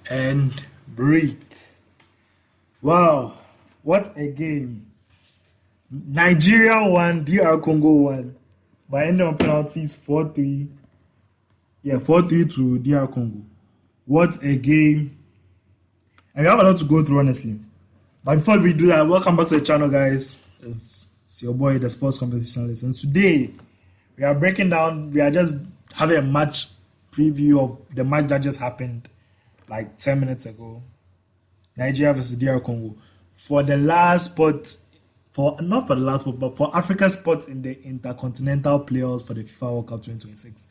and breathe. Wow, what a game. Nigeria won, DR Congo won by end of penalties 4-3. Yeah, 4-3 to DR Congo. What a game. And we have a lot to go through, honestly. But before we do that, welcome back to the channel, guys. It's your boy, the sports conversationalist. And today, we are just having a match preview of the match that just happened like 10 minutes ago. Nigeria versus DR Congo. For the last spot, not for the last spot, but for Africa's spot in the intercontinental playoffs for the FIFA World Cup 2026.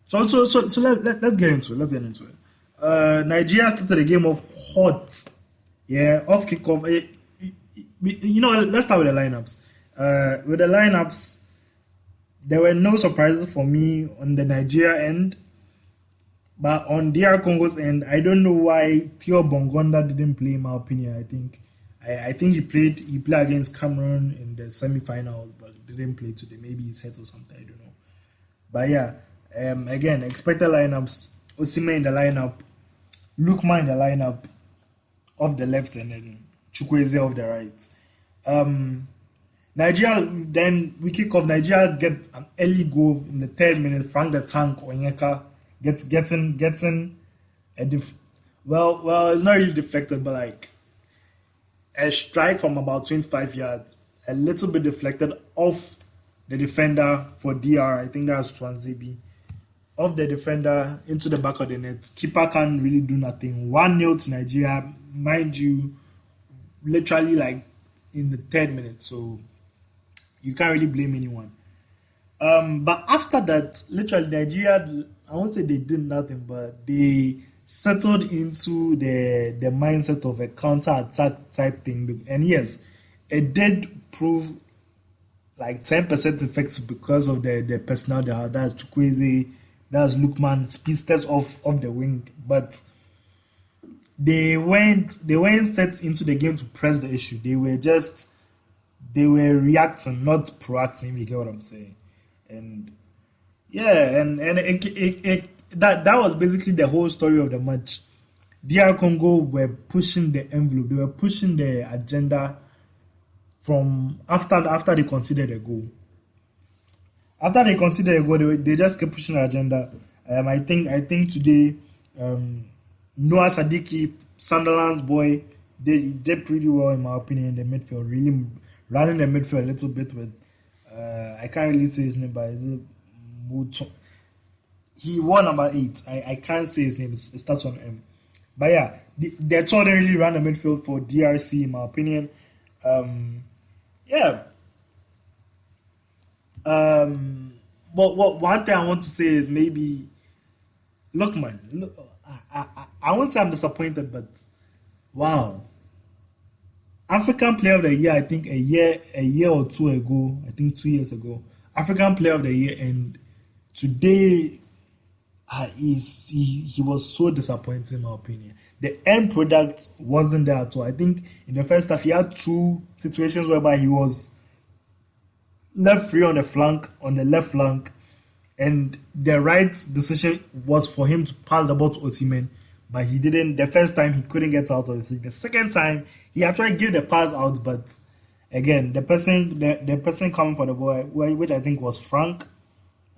So let's get into it. Nigeria started the game off hot. Yeah, off kickoff. Let's start with the lineups. With the lineups, there were no surprises for me on the Nigeria end. But on DR Congo's end, I don't know why Theo Bongonda didn't play, in my opinion. I think he played against Cameroon in the semi-finals, but didn't play today. Maybe he's hurt or something, I don't know. But yeah, again, expected lineups. Osimhen in the lineup, Lukman in the lineup, off the left, and then Chukwueze off the right. Nigeria, then we kick off. Nigeria get an early goal in the 3rd minute. Frank the Tank Onyeka gets in well, it's not really deflected, but like a strike from about 25 yards, a little bit deflected off the defender for DR. I think that's Twanzebe. Off the defender into the back of the net. Keeper can't really do nothing. 1-0 to Nigeria, mind you, literally like in the 3rd minute. So you can't really blame anyone. But after that, literally Nigeria, I won't say they did nothing, but they settled into the mindset of a counter-attack type thing. And yes, it did prove like 10% effective because of the personnel they had. That's Chukwueze, that's Lukman, speedsters off the wing. But they weren't set into the game to press the issue. They were reacting, not proacting, if you get what I'm saying. And yeah, and that was basically the whole story of the match. DR Congo were pushing the envelope. They were pushing the agenda from after they considered a goal. After they considered a goal, they just kept pushing the agenda. I think today, Noah Sadiki, Sunderland's boy, they did pretty well in my opinion in the midfield. Really running the midfield a little bit with I can't really say his name, but he wore number 8. I can't say his name. It starts on M. But yeah, they totally really ran the midfield for DRC in my opinion. Yeah. But one thing I want to say is maybe, look, man. I won't say I'm disappointed, but wow. African Player of the Year, I think a year or two ago, I think 2 years ago, African Player of the Year, and today he was so disappointing in my opinion. The end product wasn't there at all. I think in the first half he had 2 situations whereby he was left free on the left flank, and the right decision was for him to pass the ball to Osimhen. But he didn't. The first time he couldn't get out of it. The second time he actually gave the pass out, but again the person coming for the ball, which I think was Frank.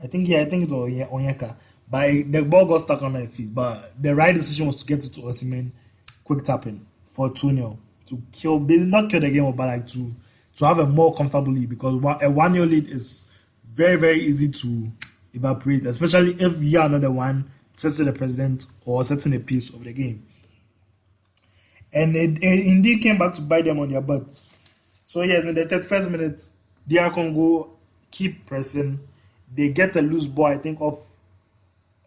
I think it was Onyeka. But the ball got stuck on my feet. But the right decision was to get it to Osimhen, quick tapping for 2-0 to not kill the game, but like to have a more comfortable lead, because a 1-0 lead is very, very easy to evaporate, especially if you are another one setting the president or setting a piece of the game. And it indeed came back to bite them on their butts. So yes, in the 31st minute, DR Congo keep pressing. They get a loose ball, I think, off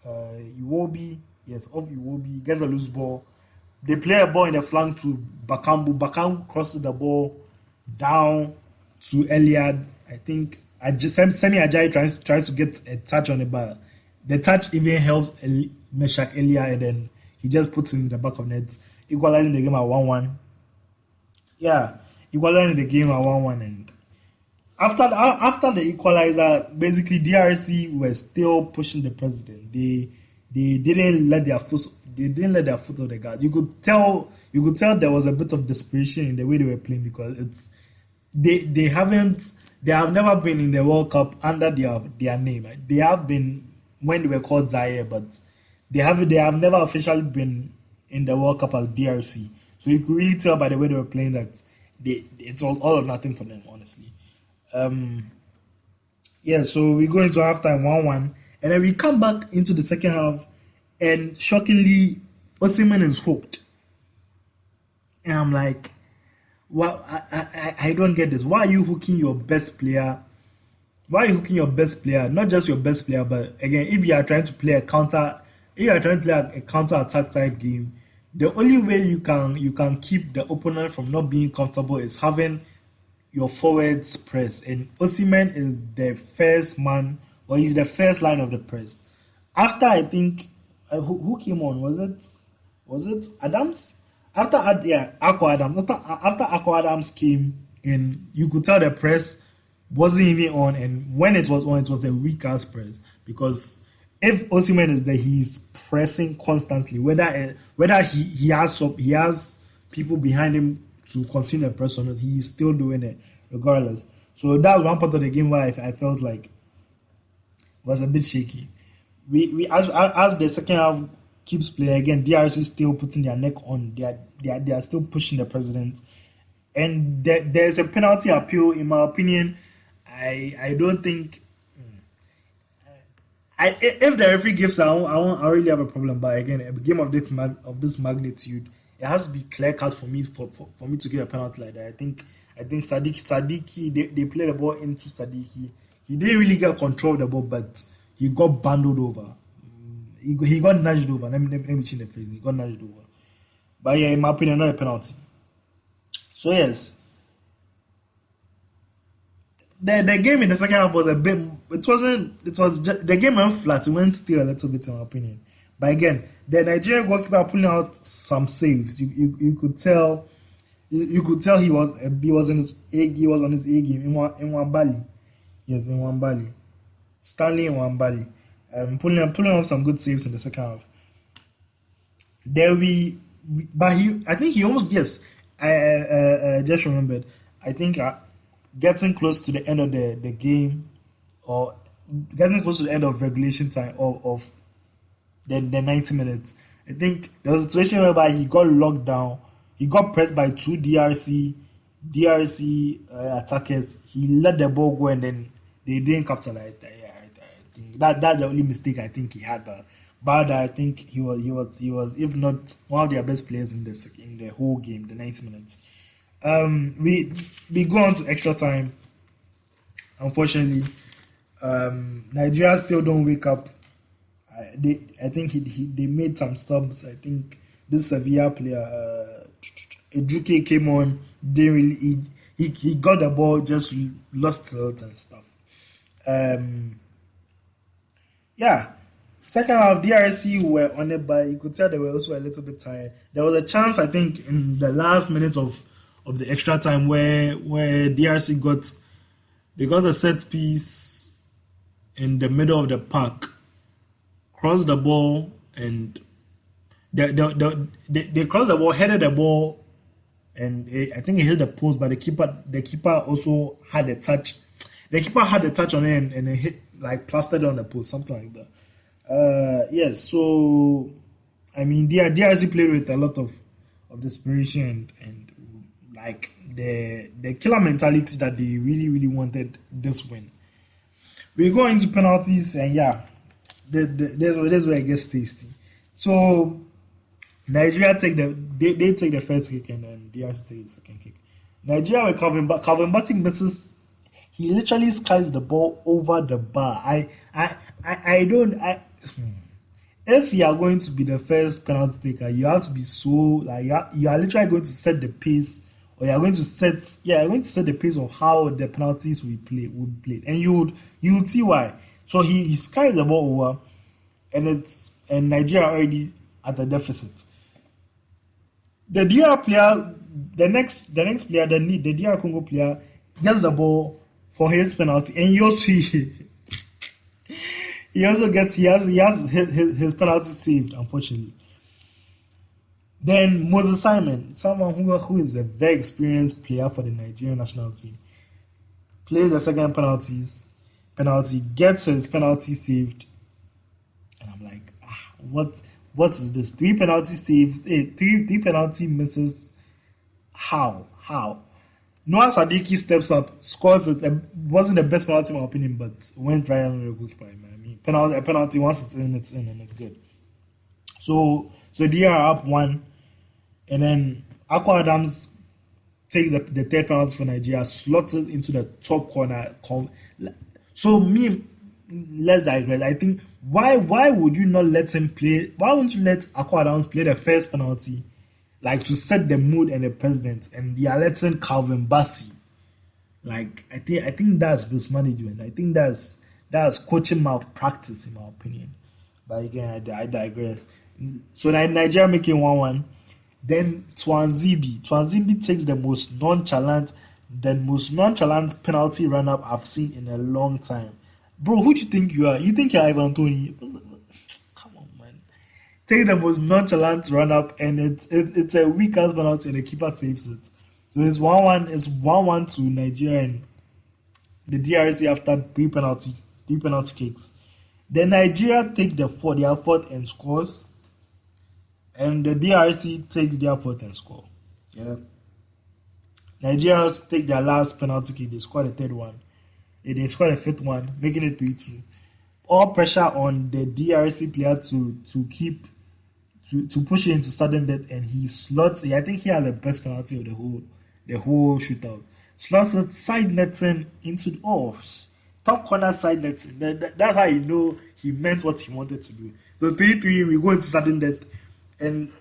Iwobi. Yes, off Iwobi. Get a loose ball. They play a ball in the flank to Bakambu. Bakambu crosses the ball down to Eliad. I think Semi Ajayi tries to get a touch on the ball. The touch even helps Meshak Elia, and then he just puts it in the back of net, equalizing the game at 1-1. Yeah, equalizing the game at 1-1. And after the equalizer, basically DRC were still pushing the president. They they didn't let their foot off the gas. You could tell there was a bit of desperation in the way they were playing because they have never been in the World Cup under their name. They have been when they were called Zaire, but they have never officially been in the World Cup as DRC. So you could really tell by the way they were playing that it's all or nothing for them, honestly. Yeah, so we go into halftime 1-1, and then we come back into the second half, and shockingly, Osimhen is hooked. And I'm like, well, I don't get this. Why are you hooking your best player? Why are you hooking your best player? Not just your best player, but again, if you are trying to play a counter attack type game, the only way you can keep the opponent from not being comfortable is having your forwards press. And Osimhen is the first man, or he's the first line of the press. After I think who came on? Was it Adams? Akko Adams. After Akko Adams came in, you could tell the press wasn't even on, and when it was on, it was a weak ass press because if Osimhen is there, he's pressing constantly. Whether he has people behind him to continue the press or not, he's still doing it regardless. So that was one part of the game where I felt like was a bit shaky. We as the second half keeps playing again, DRC still putting their neck on. They are still pushing the president, and there's a penalty appeal. In my opinion, I don't think. If the referee gives, I really have a problem. But again, a game of this magnitude, it has to be clear cut for me for me to give a penalty like that. I think Sadiki they played the ball into Sadiki. He didn't really get control of the ball, but he got bundled over. He got nudged over. Let me change the phrase. He got nudged over. But yeah, in my opinion, not a penalty. So yes. The game in the second half was a bit. It was just, the game went flat. It went still a little bit, in my opinion. But again, the Nigerian goalkeeper pulling out some saves. You could tell. You could tell he was on his A game. In Wambali, yes, in Wambali, Stanley in Wambali, pulling off some good saves in the second half. I think he almost yes. I just remembered. I think. Getting close to the end of the game, or getting close to the end of regulation time of the 90 minutes, I think there was a situation whereby he got locked down. He got pressed by two DRC attackers. He let the ball go and then they didn't capitalize. I think that's the only mistake I think he had. But I think he was if not one of their best players in the whole game, the 90 minutes. We go on to extra time. Unfortunately, Nigeria still don't wake up. I think they made some stubs. I think this Sevilla player, Ejuke came on. Didn't really. He got the ball, just lost it and stuff. Yeah. Second half, DRC were on it, but you could tell they were also a little bit tired. There was a chance, I think, in the last minute of the extra time where DRC got a set piece in the middle of the park, crossed the ball, and they crossed the ball, headed the ball, and I think it hit the post, but the keeper also had a touch. The keeper had a touch on it and it hit, like, plastered on the post, something like that. Yes, so I mean, DRC played with a lot of desperation and like the killer mentality that they really, really wanted this win. We go into penalties, and yeah, there's where it gets tasty. So Nigeria take the first kick, and then DRC take the second kick. Nigeria were Calvin Bassey misses. He literally skies the ball over the bar. If you are going to be the first penalty taker, you have to be so like you are literally going to set the pace. Or you're going to set the pace of how the penalties will be played, and you would see why. So he skies the ball over, and Nigeria already at a deficit. The DR player, the next player, the DR Congo player gets the ball for his penalty, and He also gets his penalty saved, unfortunately. Then Moses Simon, someone who is a very experienced player for the Nigerian national team, plays the second penalty, gets his penalty saved, and I'm like, what is this? Three penalty saves, three penalty misses. How? Noah Sadiki steps up, scores it. It wasn't the best penalty in my opinion, but went right on the goalkeeper. I mean, a penalty once it's in, and it's good. So DR up 1, and then Aqua Adams takes the third penalty for Nigeria, slots it into the top corner. So let's digress. I think why would you not let him play? Why wouldn't you let Aqua Adams play the first penalty, like to set the mood and the president, and you are letting Calvin Bassey? Like I think that's mismanagement. I think that's coaching malpractice in my opinion. But again, I digress. So Nigeria making 1-1. Then Twanzibi takes the most nonchalant penalty run up I've seen in a long time. Bro, who do you think you are? You think you're Ivan Toney? Come on, man. Take the most nonchalant run up, and it's a weak ass penalty, and the keeper saves it. So it's 1-1. It's 1-1 to Nigeria and the DRC after three penalty kicks. Then Nigeria take their fourth and scores. And the DRC takes their fourth and score. Yeah. Nigeria take their last penalty kick. They score the third one. They score the fifth one, making it 3-2. All pressure on the DRC player to push it into sudden death, and he slots. I think he has the best penalty of the whole shootout. Slots it side netting into top corner side netting. That's how you know he meant what he wanted to do. So 3-3, we go into sudden death. And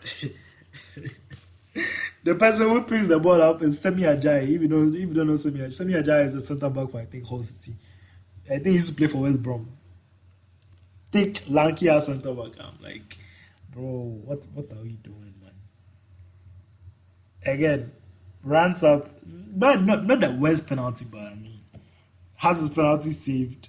the person who picks the ball up is Semi Ajayi. If you don't know Semi Ajayi is a centre back for, I think, Hull City. I think he used to play for West Brom. Thick, lanky ass centre back. I'm like, bro, what are we doing, man? Again, runs up, not the worst penalty, but I mean, has his penalty saved.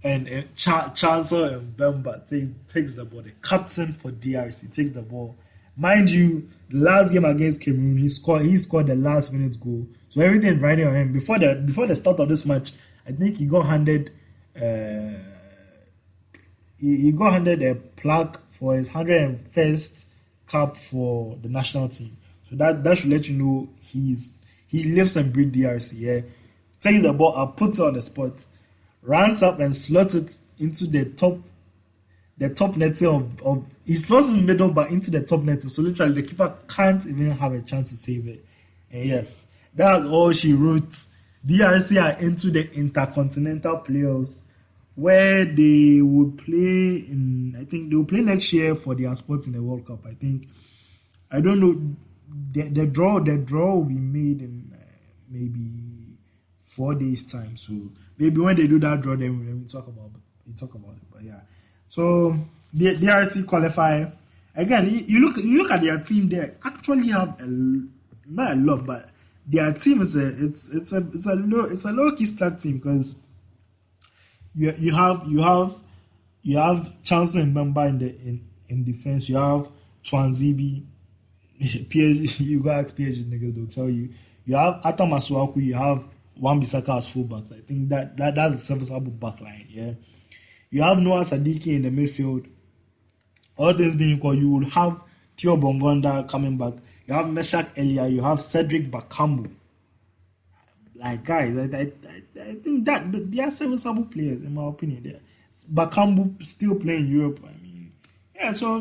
And Chancellor and Bemba takes the ball. The captain for DRC takes the ball. Mind you, the last game against Cameroon, he scored the last minute goal. So everything riding on him. Before the start of this match, I think he got handed a plaque for his 101st cap for the national team. So that should let you know he lives and breathes DRC. Yeah, takes the ball up, puts it on the spot, runs up and slots it into the top netting of he slots in the middle but into the top netting. So literally the keeper can't even have a chance to save it. And yes, that's all she wrote. DRC are into the intercontinental playoffs where they would play I think they will play next year for their spots in the World Cup. I don't know. The draw will be made in maybe 4 days time. So maybe when they do that draw, then we talk about it. But yeah, so the DRC qualify again. You look at their team. They actually have not a lot, but their team is a low key stack team because you have Chancellor and Member in defense. You have Twanzibi. PSG, you go ask PSG niggas, they'll tell you. You have Atam Masuaku, you have Wan-Bissaka as fullbacks. I think that's a serviceable back line, yeah. You have Noah Sadiki in the midfield. All things being equal, you will have Theo Bongonda coming back. You have Meshak Elia, you have Cedric Bakambu. Like, guys, I think that they are serviceable players, in my opinion. Bakambu still playing in Europe. I mean, yeah, so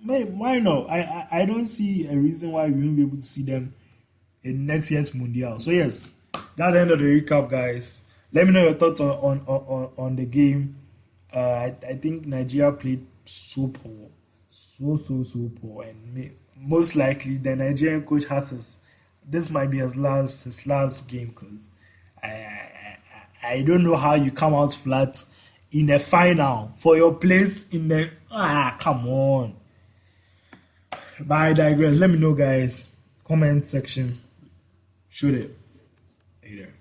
why not? I don't see a reason why we won't be able to see them in next year's Mundial. So yes, that's the end of the recap, guys. Let me know your thoughts on the game. I think Nigeria played so poor, so poor, and most likely the Nigerian coach has this might be his last game because I don't know how you come out flat in the final for your place in the come on. But I digress. Let me know, guys. Comment section. Shoot it. Hey there.